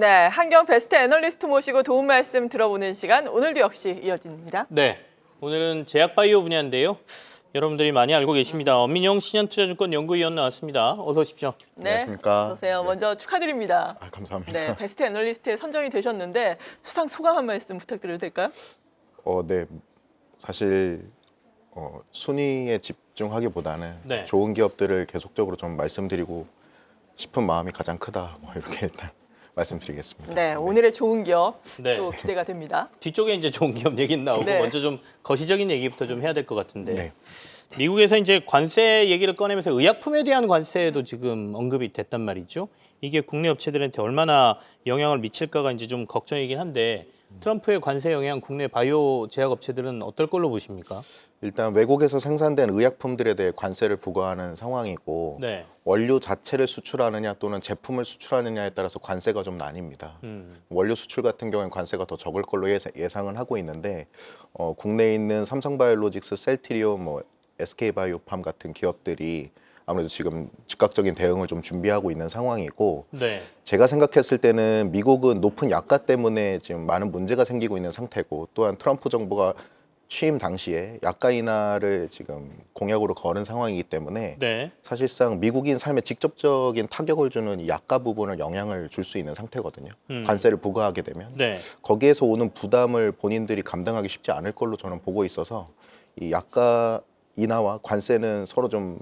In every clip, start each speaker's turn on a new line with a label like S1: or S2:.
S1: 네, 한경 베스트 애널리스트 모시고 도움 말씀 들어보는 시간, 오늘도 역시 이어집니다.
S2: 네, 오늘은 제약바이오 분야인데요. 여러분들이 많이 알고 계십니다. 엄민영 신한투자증권 연구위원 나왔습니다. 어서 오십시오.
S1: 네,
S3: 안녕하십니까.
S1: 어서 오세요.
S3: 네.
S1: 먼저 축하드립니다.
S3: 감사합니다.
S1: 네, 베스트 애널리스트에 선정이 되셨는데 수상 소감 한 말씀 부탁드려도 될까요?
S3: 네. 사실 순위에 집중하기보다는
S2: 네.
S3: 좋은 기업들을 계속적으로 좀 말씀드리고 싶은 마음이 가장 크다. 이렇게 일단 말씀드리겠습니다.
S1: 네, 오늘의 좋은 기업
S2: 네.
S1: 또 기대가 됩니다.
S2: 뒤쪽에 이제 좋은 기업 얘기는 나오고
S1: 네.
S2: 먼저 좀 거시적인 얘기부터 좀 해야 될 것 같은데.
S3: 네.
S2: 미국에서 이제 관세 얘기를 꺼내면서 의약품에 대한 관세도 지금 언급이 됐단 말이죠. 이게 국내 업체들한테 얼마나 영향을 미칠까가 이제 좀 걱정이긴 한데 트럼프의 관세 영향 국내 바이오 제약 업체들은 어떨 걸로 보십니까?
S3: 일단 외국에서 생산된 의약품들에 대해 관세를 부과하는 상황이고
S2: 네.
S3: 원료 자체를 수출하느냐 또는 제품을 수출하느냐에 따라서 관세가 좀 나뉩니다. 원료 수출 같은 경우에는 관세가 더 적을 걸로 예상은 하고 있는데 국내에 있는 삼성바이오로직스, 셀트리온, SK바이오팜 같은 기업들이 아무래도 지금 즉각적인 대응을 좀 준비하고 있는 상황이고
S2: 네.
S3: 제가 생각했을 때는 미국은 높은 약가 때문에 지금 많은 문제가 생기고 있는 상태고 또한 트럼프 정부가 취임 당시에 약가 인하를 지금 공약으로 걸은 상황이기 때문에
S2: 네.
S3: 사실상 미국인 삶에 직접적인 타격을 주는 이 약가 부분을 영향을 줄 수 있는 상태거든요. 관세를 부과하게 되면
S2: 네.
S3: 거기에서 오는 부담을 본인들이 감당하기 쉽지 않을 걸로 저는 보고 있어서 이 약가 인하와 관세는 서로 좀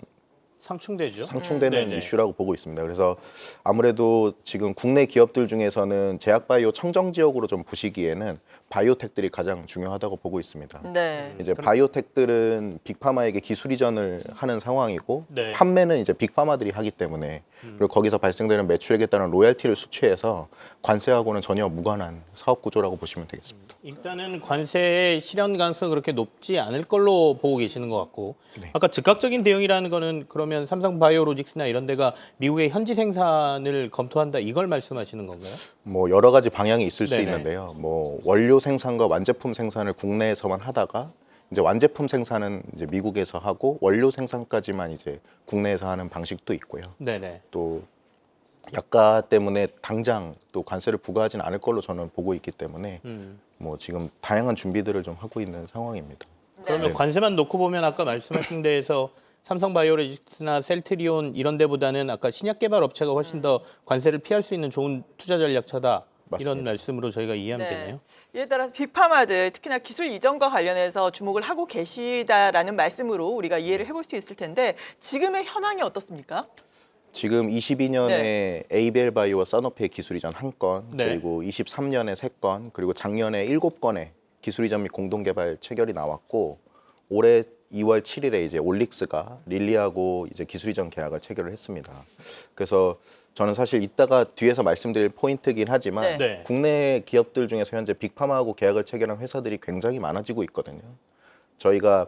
S2: 상충되죠.
S3: 상충되는
S2: 네네.
S3: 이슈라고 보고 있습니다. 그래서 아무래도 지금 국내 기업들 중에서는 제약바이오 청정 지역으로 좀 보시기에는 바이오텍들이 가장 중요하다고 보고 있습니다.
S1: 네.
S3: 이제 바이오텍들은 빅파마에게 기술 이전을 하는 상황이고
S2: 네.
S3: 판매는 이제 빅파마들이 하기 때문에 그리고 거기서 발생되는 매출액에 따른 로열티를 수취해서 관세하고는 전혀 무관한 사업 구조라고 보시면 되겠습니다.
S2: 일단은 관세의 실현 가능성이 그렇게 높지 않을 걸로 보고 계시는 것 같고
S3: 네.
S2: 아까 즉각적인 대응이라는 거는 그러면 삼성바이오로직스나 이런 데가 미국의 현지 생산을 검토한다 이걸 말씀하시는 건가요?
S3: 여러 가지 방향이 있을 수
S2: 네네.
S3: 있는데요. 원료 생산과 완제품 생산을 국내에서만 하다가 이제 완제품 생산은 이제 미국에서 하고 원료 생산까지만 이제 국내에서 하는 방식도 있고요.
S2: 네네.
S3: 또 약가 때문에 당장 또 관세를 부과하지는 않을 걸로 저는 보고 있기 때문에 지금 다양한 준비들을 좀 하고 있는 상황입니다.
S2: 그러면
S3: 네.
S2: 관세만 놓고 보면 아까 말씀하신 데에서 삼성바이오로직스나 셀트리온 이런 데보다는 아까 신약 개발 업체가 훨씬 더 관세를 피할 수 있는 좋은 투자 전략처다. 이런
S3: 맞습니다.
S2: 말씀으로 저희가 이해하면 되네요.
S1: 이에 따라서 빅파마들 특히나 기술 이전과 관련해서 주목을 하고 계시다라는 말씀으로 우리가 이해를 해볼 수 있을 텐데 지금의 현황이 어떻습니까?
S3: 지금 22년에 ABL 바이오와 사노피의 기술 이전 1건,
S2: 네.
S3: 그리고 23년에 3건, 그리고 작년에 7건의 기술 이전 및 공동 개발 체결이 나왔고 올해 2월 7일에 이제 올릭스가 릴리하고 이제 기술 이전 계약을 체결을 했습니다. 그래서 저는 사실 이따가 뒤에서 말씀드릴 포인트긴 하지만
S2: 네.
S3: 국내 기업들 중에서 현재 빅파마하고 계약을 체결한 회사들이 굉장히 많아지고 있거든요. 저희가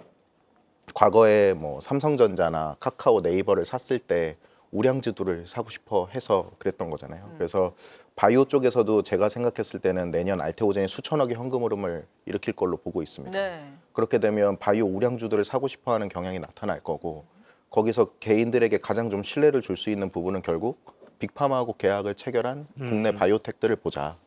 S3: 과거에 삼성전자나 카카오, 네이버를 샀을 때 우량주들을 사고 싶어 해서 그랬던 거잖아요. 그래서 바이오 쪽에서도 제가 생각했을 때는 내년 알테오젠이 수천억의 현금 흐름을 일으킬 걸로 보고 있습니다.
S1: 네.
S3: 그렇게 되면 바이오 우량주들을 사고 싶어하는 경향이 나타날 거고 거기서 개인들에게 가장 좀 신뢰를 줄 수 있는 부분은 결국 빅파마하고 계약을 체결한 국내 바이오텍들을 보자.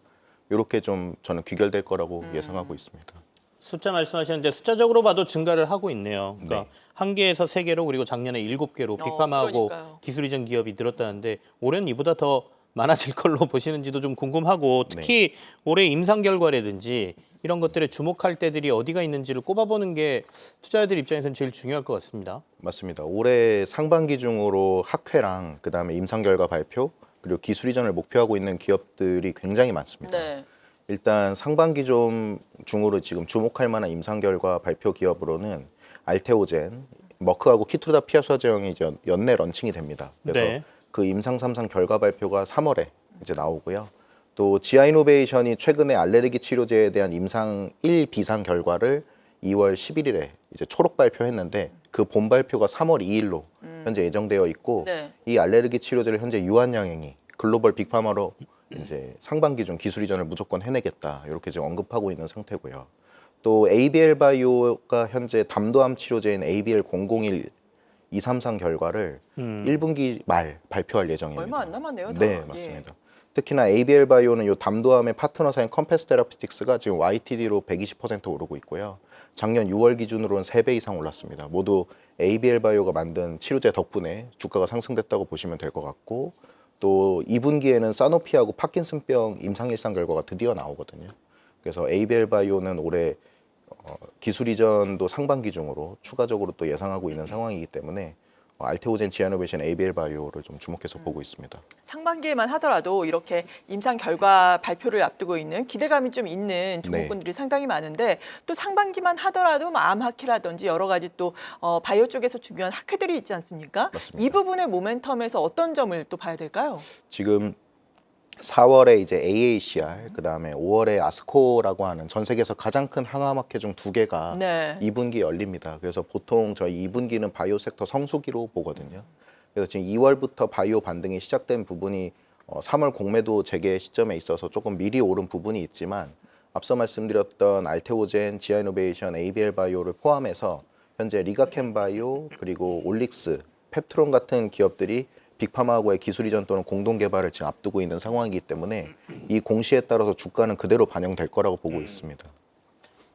S3: 이렇게 좀 저는 귀결될 거라고 예상하고 있습니다.
S2: 숫자 말씀하셨는데 숫자적으로 봐도 증가를 하고 있네요. 그러니까
S3: 네.
S2: 1개에서 3개로 그리고 작년에 7개로 빅파마하고
S1: 그러니까요.
S2: 기술 이전 기업이 늘었다는데 올해는 이보다 더 많아질 걸로 보시는지도 좀 궁금하고 특히 올해 임상 결과라든지 이런 것들에 주목할 때들이 어디가 있는지를 꼽아보는 게 투자자들 입장에서는 제일 중요할 것 같습니다.
S3: 맞습니다. 올해 상반기 중으로 학회랑 그다음에 임상 결과 발표 그리고 기술 이전을 목표하고 있는 기업들이 굉장히 많습니다.
S1: 네.
S3: 일단 상반기 중으로 지금 주목할 만한 임상 결과 발표 기업으로는 알테오젠, 머크하고 키투다 피아수화 제형이 이제 연내 런칭이 됩니다. 그래서
S2: 네.
S3: 그 임상 3상 결과 발표가 3월에 이제 나오고요. 또 지아이노베이션이 최근에 알레르기 치료제에 대한 임상 1 비상 결과를 2월 11일에 이제 초록 발표했는데 그 본 발표가 3월 2일로 현재 예정되어 있고
S1: 네.
S3: 이 알레르기 치료제를 현재 유한양행이 글로벌 빅파마로 이제 상반기 중 기술 이전을 무조건 해내겠다 이렇게 지금 언급하고 있는 상태고요. 또 ABL 바이오가 현재 담도암 치료제인 ABL001 233 결과를 1분기 말 발표할 예정입니다.
S1: 얼마 안 남았네요. 다.
S3: 네, 맞습니다. 특히나 ABL 바이오는 요 담도암의 파트너사인 컴패스 테라피틱스가 지금 YTD로 120% 오르고 있고요. 작년 6월 기준으로는 3배 이상 올랐습니다. 모두 ABL 바이오가 만든 치료제 덕분에 주가가 상승됐다고 보시면 될 것 같고, 또 2분기에는 사노피하고 파킨슨병 임상일상 결과가 드디어 나오거든요. 그래서 ABL 바이오는 올해 기술 이전도 상반기 중으로 추가적으로 또 예상하고 있는 상황이기 때문에 알테오젠 지아노베이션 ABL 바이오를 좀 주목해서 보고 있습니다.
S1: 상반기에만 하더라도 이렇게 임상 결과 발표를 앞두고 있는 기대감이 좀 있는 종목군들이 상당히 많은데, 또 상반기만 하더라도 뭐 암학회라든지 여러 가지 또 바이오 쪽에서 중요한 학회들이 있지 않습니까?
S3: 맞습니다.
S1: 이 부분의 모멘텀에서 어떤 점을 또 봐야 될까요?
S3: 지금 4월에 이제 AACR, 그 다음에 5월에 아스코라고 하는 전 세계에서 가장 큰 항암학회 중 2개가
S1: 네.
S3: 2분기 열립니다. 그래서 보통 저희 2분기는 바이오 섹터 성수기로 보거든요. 그래서 지금 2월부터 바이오 반등이 시작된 부분이 3월 공매도 재개 시점에 있어서 조금 미리 오른 부분이 있지만, 앞서 말씀드렸던 알테오젠, 지아이노베이션, ABL 바이오를 포함해서 현재 리가켄 바이오, 그리고 올릭스, 펩트론 같은 기업들이 빅파마하고의 기술 이전 또는 공동 개발을 지금 앞두고 있는 상황이기 때문에 이 공시에 따라서 주가는 그대로 반영될 거라고 보고 있습니다.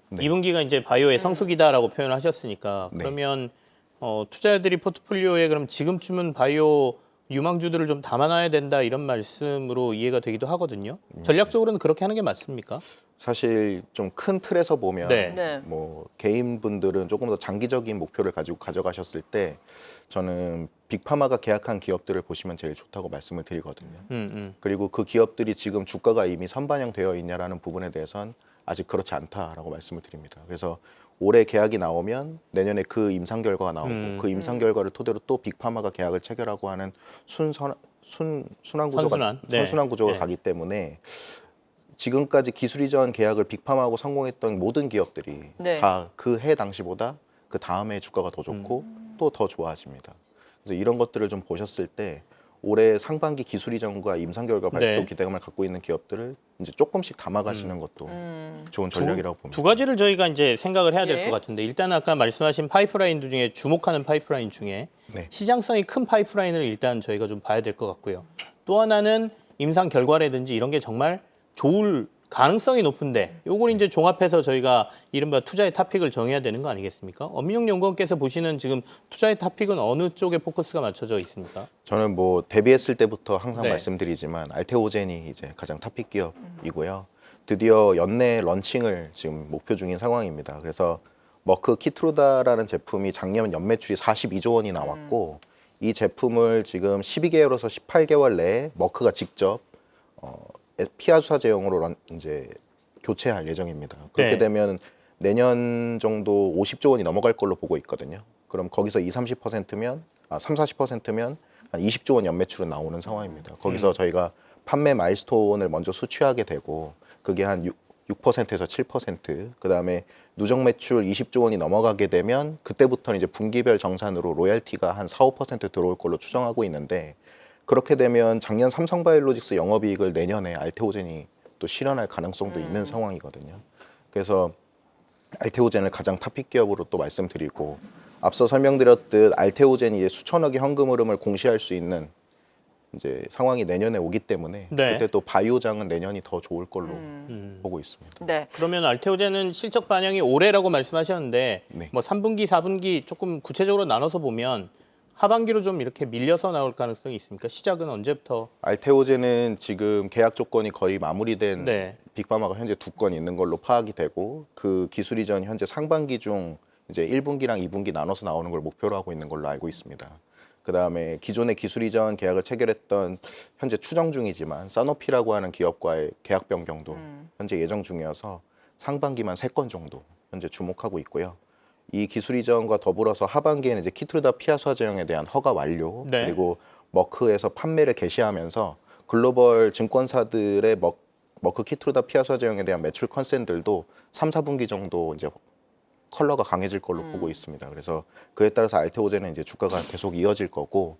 S3: 네.
S2: 2분기가 이제 바이오의 성수기다라고 표현하셨으니까,
S3: 네.
S2: 그러면 투자자들이 포트폴리오에 그럼 지금쯤은 바이오 유망주들을 좀 담아놔야 된다 이런 말씀으로 이해가 되기도 하거든요. 전략적으로는 그렇게 하는 게 맞습니까?
S3: 사실 좀 큰 틀에서 보면
S2: 네.
S1: 네.
S3: 뭐 개인분들은 조금 더 장기적인 목표를 가지고 가져가셨을 때 저는 빅파마가 계약한 기업들을 보시면 제일 좋다고 말씀을 드리거든요. 그리고 그 기업들이 지금 주가가 이미 선반영되어 있냐라는 부분에 대해선 아직 그렇지 않다라고 말씀을 드립니다. 그래서 올해 계약이 나오면 내년에 그 임상 결과가 나오고 그 임상 결과를 토대로 또 빅파마가 계약을 체결하고 하는 순환 구조가
S2: 선순환. 네.
S3: 선순환 구조가
S2: 네.
S3: 가기 때문에 지금까지 기술 이전 계약을 빅파마하고 성공했던 모든 기업들이
S1: 네.
S3: 다 그 해 당시보다 그 다음 해 주가가 더 좋고 또 더 좋아집니다. 그래서 이런 것들을 좀 보셨을 때 올해 상반기 기술 이전과 임상 결과 발표
S2: 네.
S3: 기대감을 갖고 있는 기업들을 이제 조금씩 담아가시는 것도 좋은 전략이라고 봅니다.
S2: 두 가지를 저희가 이제 생각을 해야 될 것
S1: 예.
S2: 같은데, 일단 아까 말씀하신 파이프라인 중에 주목하는 파이프라인 중에
S3: 네.
S2: 시장성이 큰 파이프라인을 일단 저희가 좀 봐야 될 것 같고요. 또 하나는 임상 결과라든지 이런 게 정말 좋을 가능성이 높은데, 요걸 이제 종합해서 저희가 이른바 투자의 토픽을 정해야 되는 거 아니겠습니까? 엄민용 연구원께서 보시는 지금 투자의 토픽은 어느 쪽에 포커스가 맞춰져 있습니까?
S3: 저는 뭐 데뷔했을 때부터 항상
S2: 네.
S3: 말씀드리지만 알테오젠이 이제 가장 탑픽 기업이고요. 드디어 연내 런칭을 지금 목표 중인 상황입니다. 그래서 머크 키트루다라는 제품이 작년 연매출이 42조 원이 나왔고, 이 제품을 지금 12개월에서 18개월 내에 머크가 직접 피하수사 제형으로 이제 교체할 예정입니다. 그렇게
S2: 네.
S3: 되면 내년 정도 50조 원이 넘어갈 걸로 보고 있거든요. 그럼 거기서 30%면 40%면 한 20조 원 연매출은 나오는 상황입니다. 거기서 저희가 판매 마일스톤을 먼저 수취하게 되고, 그게 한 6%에서 7%, 그다음에 누적 매출 20조 원이 넘어가게 되면 그때부터는 이제 분기별 정산으로 로열티가 한 4~5% 들어올 걸로 추정하고 있는데, 그렇게 되면 작년 삼성바이오로직스 영업이익을 내년에 알테오젠이 또 실현할 가능성도 있는 상황이거든요. 그래서 알테오젠을 가장 탑픽 기업으로 또 말씀드리고, 앞서 설명드렸듯 알테오젠이 이제 수천억의 현금 흐름을 공시할 수 있는 이제 상황이 내년에 오기 때문에
S2: 네.
S3: 그때 또 바이오장은 내년이 더 좋을 걸로 보고 있습니다.
S1: 네.
S2: 그러면 알테오젠은 실적 반영이 올해라고 말씀하셨는데,
S3: 네.
S2: 뭐 3분기, 4분기 조금 구체적으로 나눠서 보면 하반기로 좀 이렇게 밀려서 나올 가능성이 있습니까? 시작은 언제부터?
S3: 알테오젠은 지금 계약 조건이 거의 마무리된
S2: 네.
S3: 빅파마가 현재 2건 있는 걸로 파악이 되고, 그 기술 이전 현재 상반기 중 이제 1분기랑 2분기 나눠서 나오는 걸 목표로 하고 있는 걸로 알고 있습니다. 그다음에 기존의 기술 이전 계약을 체결했던 현재 추정 중이지만 사노피라고 하는 기업과의 계약 변경도 현재 예정 중이어서 상반기만 3건 정도 현재 주목하고 있고요. 이 기술 이전과 더불어서 하반기에는 이제 키트루다 피하수화 제형에 대한 허가 완료,
S2: 네.
S3: 그리고 머크에서 판매를 개시하면서 글로벌 증권사들의 머크 키트루다 피하수화 제형에 대한 매출 컨센들도 3, 4분기 정도 이제 컬러가 강해질 걸로 보고 있습니다. 그래서 그에 따라서 알테오젠은 이제 주가가 계속 이어질 거고,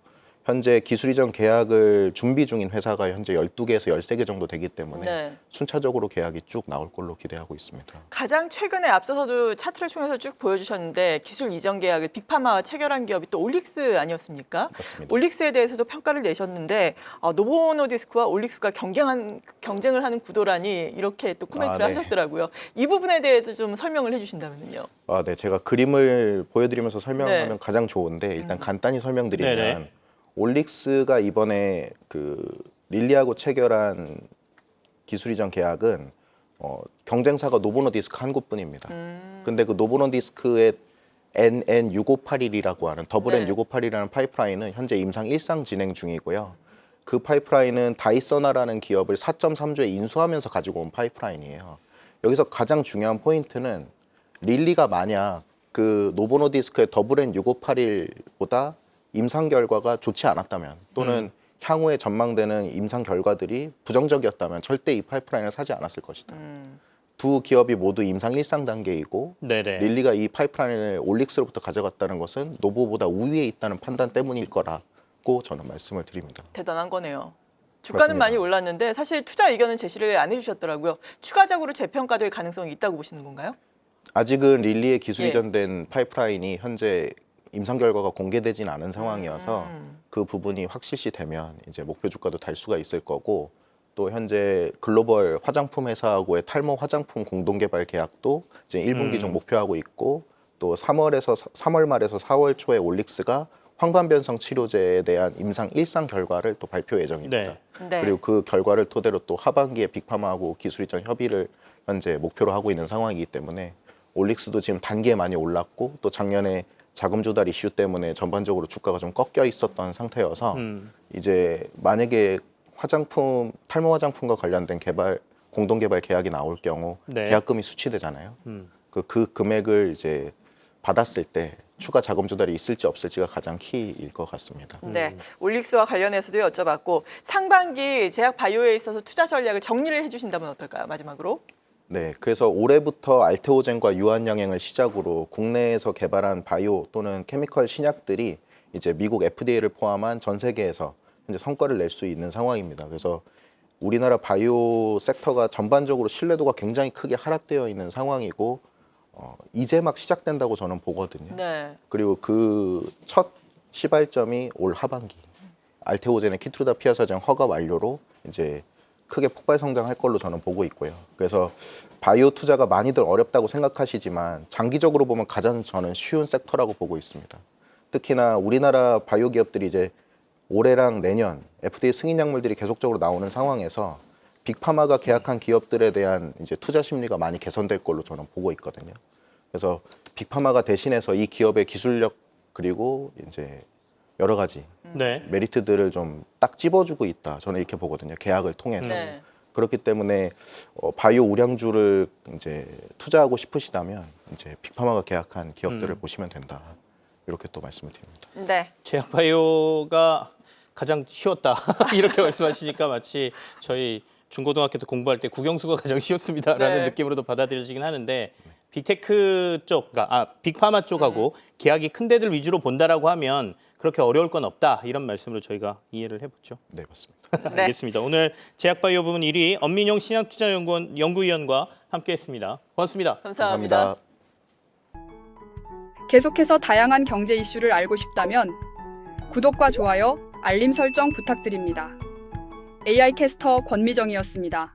S3: 현재 기술 이전 계약을 준비 중인 회사가 현재 12개에서 13개 정도 되기 때문에
S1: 네.
S3: 순차적으로 계약이 쭉 나올 걸로 기대하고 있습니다.
S1: 가장 최근에 앞서서도 차트를 통해서 쭉 보여주셨는데 기술 이전 계약을 빅파마와 체결한 기업이 또 올릭스 아니었습니까?
S3: 맞습니다.
S1: 올릭스에 대해서도 평가를 내셨는데 노보노디스크와 올릭스가 경쟁을 하는 구도라니 이렇게 또 코멘트를
S3: 네.
S1: 하셨더라고요. 이 부분에 대해서 좀 설명을 해주신다면요.
S3: 네, 제가 그림을 보여드리면서 설명하면
S1: 네.
S3: 가장 좋은데 일단 간단히 설명드리면
S2: 네네.
S3: 올릭스가 이번에 그 릴리하고 체결한 기술 이전 계약은 경쟁사가 노보노디스크 한 곳뿐입니다. 근데 그 노보노디스크의 NN6581이라고 하는 더블
S1: 네.
S3: N6581이라는 파이프라인은 현재 임상 1상 진행 중이고요. 그 파이프라인은 다이서나라는 기업을 4.3조에 인수하면서 가지고 온 파이프라인이에요. 여기서 가장 중요한 포인트는 릴리가 만약 그 노보노디스크의 더블 N6581보다 임상 결과가 좋지 않았다면 또는 향후에 전망되는 임상 결과들이 부정적이었다면 절대 이 파이프라인을 사지 않았을 것이다. 두 기업이 모두 임상 1상 단계이고
S2: 네네.
S3: 릴리가 이 파이프라인을 올릭스로부터 가져갔다는 것은 노보보다 우위에 있다는 판단 때문일 거라고 저는 말씀을 드립니다.
S1: 대단한 거네요. 주가는
S3: 맞습니다.
S1: 많이 올랐는데 사실 투자 의견은 제시를 안 해주셨더라고요. 추가적으로 재평가될 가능성이 있다고 보시는 건가요?
S3: 아직은 릴리의 기술
S1: 예.
S3: 이전된 파이프라인이 현재 임상 결과가 공개되진 않은 상황이어서 그 부분이 확실시 되면 이제 목표 주가도 달 수가 있을 거고 또 현재 글로벌 화장품 회사하고의 탈모 화장품 공동 개발 계약도 이제 1분기 중 목표하고 있고 또 3월 말에서 4월 초에 올릭스가 황반변성 치료제에 대한 임상 1상 결과를 또 발표 예정입니다.
S2: 네.
S1: 네.
S3: 그리고 그 결과를 토대로 또 하반기에 빅파마하고 기술 이전 협의를 현재 목표로 하고 있는 상황이기 때문에 올릭스도 지금 단계에 많이 올랐고 또 작년에 자금 조달 이슈 때문에 전반적으로 주가가 좀 꺾여 있었던 상태여서 이제 만약에 탈모 화장품과 관련된 공동 개발 계약이 나올 경우
S2: 네.
S3: 계약금이 수취되잖아요. 그 금액을 이제 받았을 때 추가 자금 조달이 있을지 없을지가 가장 키일 것 같습니다.
S1: 네, 올릭스와 관련해서도 여쭤봤고 상반기 제약 바이오에 있어서 투자 전략을 정리를 해주신다면 어떨까요? 마지막으로.
S3: 네, 그래서 올해부터 알테오젠과 유한양행을 시작으로 국내에서 개발한 바이오 또는 케미컬 신약들이 이제 미국 FDA를 포함한 전 세계에서 현재 성과를 낼 수 있는 상황입니다. 그래서 우리나라 바이오 섹터가 전반적으로 신뢰도가 굉장히 크게 하락되어 있는 상황이고 이제 막 시작된다고 저는 보거든요.
S1: 네.
S3: 그리고 그 첫 시발점이 올 하반기 알테오젠의 키트루다 피아사젠 허가 완료로 이제 크게 폭발 성장할 걸로 저는 보고 있고요. 그래서 바이오 투자가 많이들 어렵다고 생각하시지만 장기적으로 보면 가장 저는 쉬운 섹터라고 보고 있습니다. 특히나 우리나라 바이오 기업들이 이제 올해랑 내년 FDA 승인 약물들이 계속적으로 나오는 상황에서 빅파마가 계약한 기업들에 대한 이제 투자 심리가 많이 개선될 걸로 저는 보고 있거든요. 그래서 빅파마가 대신해서 이 기업의 기술력 그리고 이제 여러 가지
S2: 네.
S3: 메리트들을 좀 딱 찝어주고 있다. 저는 이렇게 보거든요. 계약을 통해서.
S1: 네.
S3: 그렇기 때문에 바이오 우량주를 이제 투자하고 싶으시다면 이제 빅파마가 계약한 기업들을 보시면 된다. 이렇게 또 말씀을 드립니다.
S1: 네.
S2: 제약 바이오가 가장 쉬웠다 이렇게 말씀하시니까 마치 저희 중고등학교 때 공부할 때 국영수가 가장 쉬웠습니다라는
S1: 네.
S2: 느낌으로도 받아들여지긴 하는데 빅테크 쪽, 그러니까 빅파마 쪽하고 계약이 큰 데들 위주로 본다라고 하면 그렇게 어려울 건 없다 이런 말씀으로 저희가 이해를 해보죠.
S3: 네, 맞습니다.
S1: 네.
S2: 알겠습니다. 오늘 제약바이오 부분 1위 엄민용 신약투자연구위원과 함께했습니다. 고맙습니다.
S1: 감사합니다.
S4: 계속해서 다양한 경제 이슈를 알고 싶다면 구독과 좋아요, 알림 설정 부탁드립니다. AI 캐스터 권미정이었습니다.